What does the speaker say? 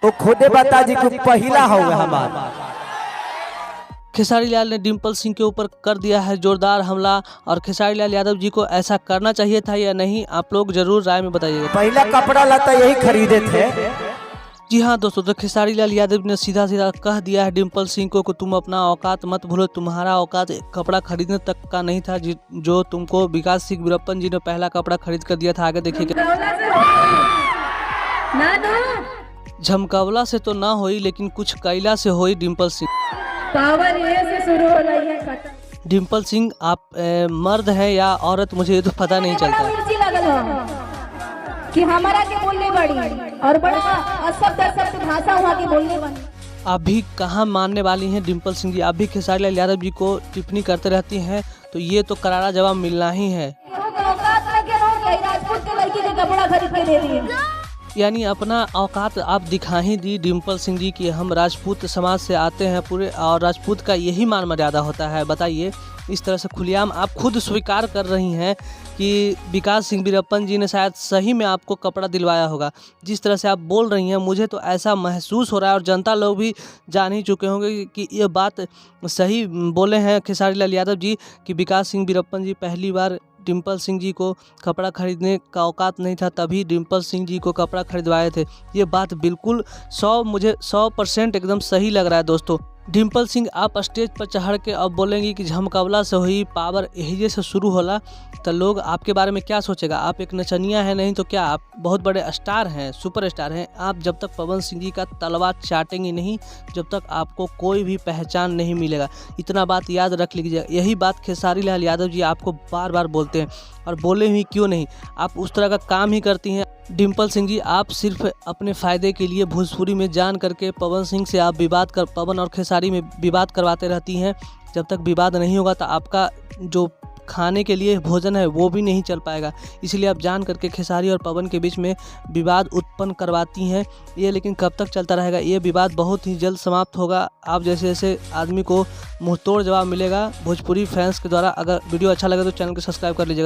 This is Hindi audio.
वो खुदे बता जी को पहला होगा हमारा। खेसारी लाल ने डिम्पल सिंह के ऊपर कर दिया है जोरदार हमला और खेसारी लाल यादव जी को ऐसा करना चाहिए था या नहीं, आप लोग जरूर राय में बताइएगा। पहला कपड़ा लता यही खरीदे थे। जी हाँ दोस्तों, तो खेसारी लाल यादव ने सीधा सीधा कह दिया है डिम्पल सिंह को कि तुम अपना औकात मत भूलो, तुम्हारा औकात कपड़ा खरीदने तक का नहीं था जो तुमको विकास सिंह वीरप्पन जी ने पहला कपड़ा खरीद कर दिया था। आगे देखिए, झमकावला से तो ना होई लेकिन कुछ कैला से होई डिम्पल सिंह। पावर ये से शुरू हो रही है। डिम्पल सिंह आप मर्द हैं या औरत, मुझे तो पता नहीं चलता कि हमारा के बोलने बड़ी और बड़ा अशब्द भाषा हुआ की बोलने बड़ी। आप भी कहाँ मानने वाली हैं डिम्पल सिंह जी? आप भी खेसारी लाल यादव जी को टिप्पणी करते रहती हैं, तो ये तो करारा जवाब मिलना ही है। राजपूत के लड़की के कपड़ा खरीद के दे दिए, यानी अपना औकात आप दिखा ही दी डिम्पल सिंह जी कि हम राजपूत समाज से आते हैं पूरे, और राजपूत का यही मान मर्यादा होता है। बताइए, इस तरह से खुलेआम आप खुद स्वीकार कर रही हैं कि विकास सिंह वीरप्पन जी ने शायद सही में आपको कपड़ा दिलवाया होगा। जिस तरह से आप बोल रही हैं मुझे तो ऐसा महसूस हो रहा है, और जनता लोग भी जान ही चुके होंगे कि ये बात सही बोले हैं खेसारी लाल यादव जी कि विकास सिंह वीरप्पन जी पहली बार डिम्पल सिंह जी को कपड़ा खरीदने का औकात नहीं था, तभी डिम्पल सिंह जी को कपड़ा खरीदवाए थे। ये बात बिल्कुल मुझे 100% एकदम सही लग रहा है दोस्तों। डिम्पल सिंह आप स्टेज पर चढ़ के अब बोलेंगी कि झमकावला से हुई पावर यही से शुरू होला, तो लोग आपके बारे में क्या सोचेगा? आप एक नचनिया है, नहीं तो क्या आप बहुत बड़े स्टार हैं, सुपर स्टार हैं। आप जब तक पवन सिंह जी का तलवा चाटेंगे नहीं, जब तक आपको कोई भी पहचान नहीं मिलेगा। इतना बात याद रख लीजिए। यही बात खेसारी लाल यादव जी आपको बार बार बोलते हैं, और बोले ही क्यों नहीं, आप उस तरह का काम ही करती हैं। डिम्पल सिंह जी आप सिर्फ अपने फ़ायदे के लिए भोजपुरी में जान करके पवन सिंह से आप पवन और खेसारी में विवाद करवाते रहती हैं। जब तक विवाद नहीं होगा तो आपका जो खाने के लिए भोजन है वो भी नहीं चल पाएगा। इसलिए आप जान करके खेसारी और पवन के बीच में विवाद उत्पन्न करवाती हैं। ये लेकिन कब तक चलता रहेगा? ये विवाद बहुत ही जल्द समाप्त होगा। आप जैसे जैसे आदमी को मुंहतोड़ जवाब मिलेगा भोजपुरी फैंस के द्वारा। अगर वीडियो अच्छा लगे तो चैनल को सब्सक्राइब कर लीजिएगा।